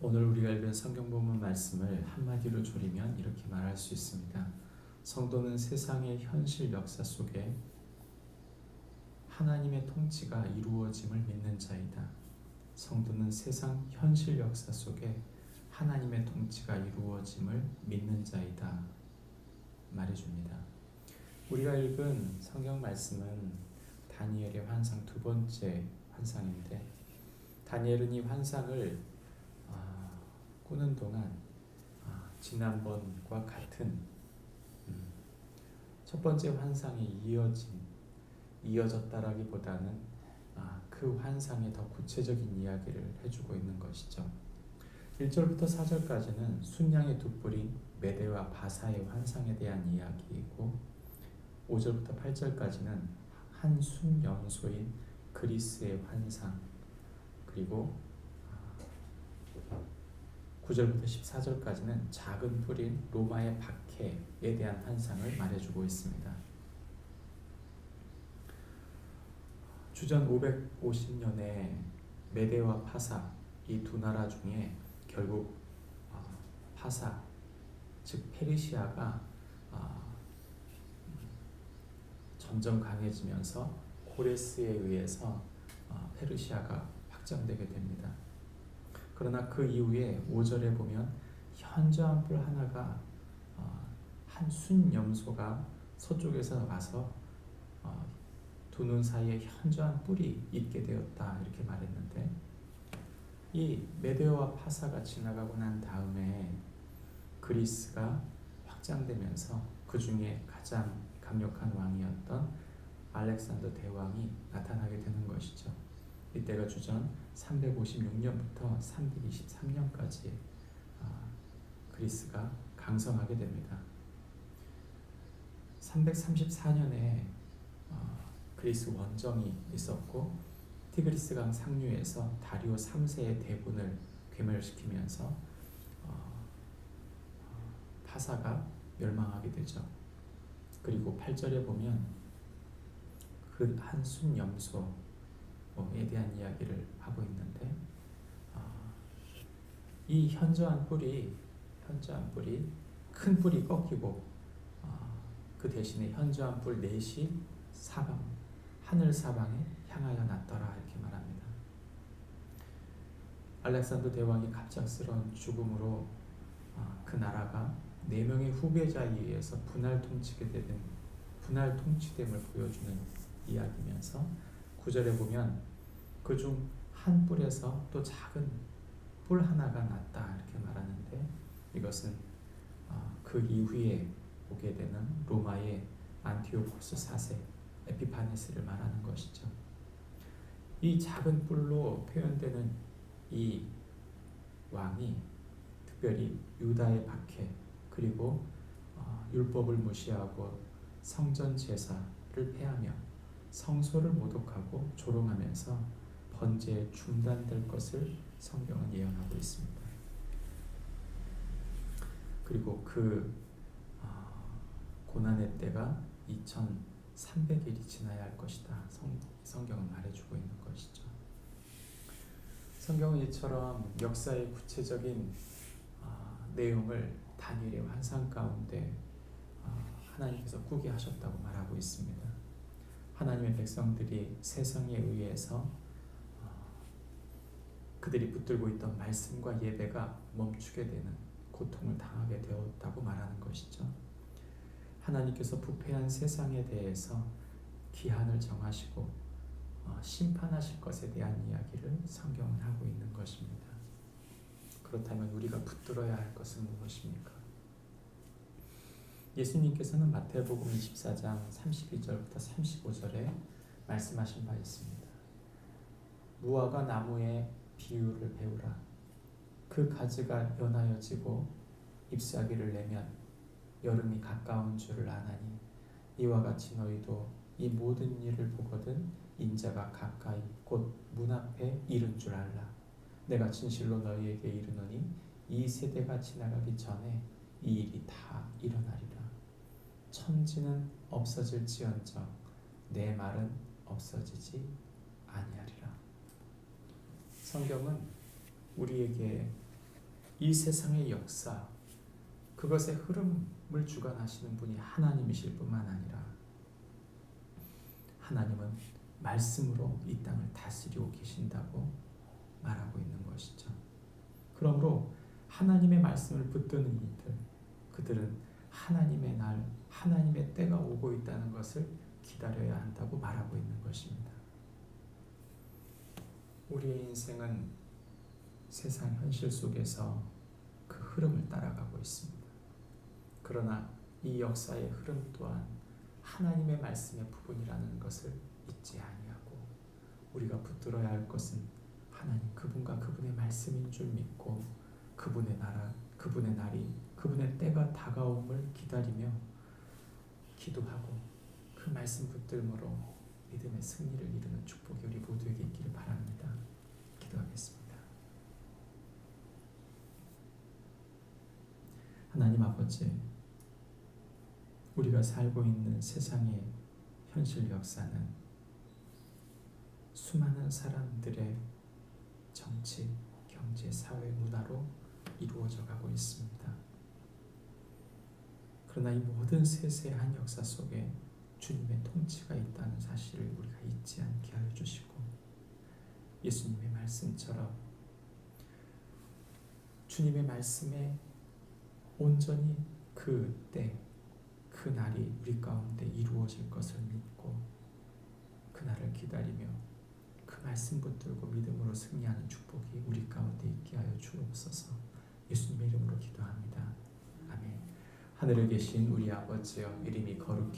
오늘 우리가 읽은 성경 본문 말씀을 한마디로 조리면 이렇게 말할 수 있습니다. 성도는 세상의 현실 역사 속에 하나님의 통치가 이루어짐을 믿는 자이다. 성도는 세상 현실 역사 속에 하나님의 통치가 이루어짐을 믿는 자이다. 말해줍니다. 우리가 읽은 성경 말씀은 다니엘의 환상 두 번째 환상인데, 다니엘은 이 환상을 꾸는 동안 지난번과 같은 첫 번째 환상이 이어졌다라기보다는 그 환상의 더 구체적인 이야기를 해주고 있는 것이죠. 1절부터 4절까지는 순양의 두 뿔인 메대와 바사의 환상에 대한 이야기이고, 5절부터 8절까지는 한 순염소인 그리스의 환상, 그리고 9절부터 14절까지는 작은 뿔인 로마의 박해에 대한 환상을 말해주고 있습니다. 주전 550년에 메대와 파사, 이 두 나라 중에 결국 파사, 즉 페르시아가 점점 강해지면서 고레스에 의해서 페르시아가 확장되게 됩니다. 그러나 그 이후에 5절에 보면 현저한 뿔 하나가 한 순염소가 서쪽에서 와서 두 눈 사이에 현저한 뿔이 있게 되었다, 이렇게 말했는데, 이 메데오와 파사가 지나가고 난 다음에 그리스가 확장되면서 그 중에 가장 강력한 왕이었던 알렉산더 대왕이 나타나게 되는 것이죠. 이때가 주전 356년부터 323년까지 그리스가 강성하게 됩니다. 334년에 그리스 원정이 있었고, 티그리스강 상류에서 다리오 3세의 대군을 괴멸시키면서 파사가 멸망하게 되죠. 그리고 8절에 보면 그 한 순염소에 대한 이야기를 하고 있는데, 이 현저한 뿔이 큰 뿔이 꺾이고 그 대신에 현저한 뿔 넷이 하늘 사방에 향하여 났더라, 이렇게 말합니다. 알렉산더 대왕이 갑작스러운 죽음으로 그 나라가 4명의 후계자에 의해서 분할 통치됨을 보여주는 이야기면서 9절에 보면 그중 한 뿔에서 또 작은 뿔 하나가 났다, 이렇게 말하는데, 이것은 그 이후에 오게 되는 로마의 안티오코스 4세 에피파네스를 말하는 것이죠. 이 작은 뿔로 표현되는 이 왕이 특별히 유다의 박해, 그리고 율법을 무시하고 성전 제사를 폐하며 성소를 모독하고 조롱하면서 번제에 중단될 것을 성경은 예언하고 있습니다. 그리고 그 고난의 때가 2300일이 지나야 할 것이다, 성경은 말해주고 있는 것이죠. 성경은 이처럼 역사의 구체적인 내용을 다니엘의 환상 가운데 하나님께서 꾸게 하셨다고 말하고 있습니다. 하나님의 백성들이 세상에 의해서 그들이 붙들고 있던 말씀과 예배가 멈추게 되는 고통을 당하게 되었다고 말하는 것이죠. 하나님께서 부패한 세상에 대해서 기한을 정하시고 심판하실 것에 대한 이야기를 성경은 하고 있는 것입니다. 그렇다면 우리가 붙들어야 할 것은 무엇입니까? 예수님께서는 마태복음 24장 32절부터 35절에 말씀하신 바 있습니다. 무화과 나무의 비유를 배우라. 그 가지가 연하여지고 잎사귀를 내면 여름이 가까운 줄을 아나니, 이와 같이 너희도 이 모든 일을 보거든 인자가 가까이 곧 문 앞에 이른 줄 알라. 내가 진실로 너희에게 이르노니 이 세대가 지나가기 전에 이 일이 다 일어나리라. 천지는 없어질지언정 내 말은 없어지지 아니하리라. 성경은 우리에게 이 세상의 역사, 그것의 흐름을 주관하시는 분이 하나님이실 뿐만 아니라 하나님은 말씀으로 이 땅을 다스리고 계신다고 말하고 있는 것이죠. 그러므로 하나님의 말씀을 붙드는 이들, 그들은 하나님의 날, 하나님의 때가 오고 있다는 것을 기다려야 한다고 말하고 있는 것입니다. 우리의 인생은 세상 현실 속에서 그 흐름을 따라가고 있습니다. 그러나 이 역사의 흐름 또한 하나님의 말씀의 부분이라는 것을 잊지 아니하고 우리가 붙들어야 할 것은 하나님 그분과 그분의 말씀인 줄 믿고 그분의 나라, 그분의 날이, 그분의 때가 다가옴을 기다리며 기도하고 그 말씀 붙들므로 믿음의 승리를 이루는 축복이 우리 모두에게 있기를 바랍니다. 기도하겠습니다. 하나님 아버지, 우리가 살고 있는 세상의 현실 역사는 수많은 사람들의 정치, 경제, 사회, 문화로 이루어져 가고 있습니다. 그러나 이 모든 세세한 역사 속에 주님의 통치가 있다는 사실을 우리가 잊지 않게 하여 주시고 예수님의 말씀처럼 주님의 말씀에 온전히 그 때, 그 날이 우리 가운데 이루어질 것을 믿고 그 날을 기다리며 그 말씀 붙들고 믿음으로 승리하는 축복이 우리 가운데 있게 하여 주옵소서. 예수님의 이름으로 기도합니다. 아멘. 하늘에 계신 우리 아버지여, 이름이 거룩히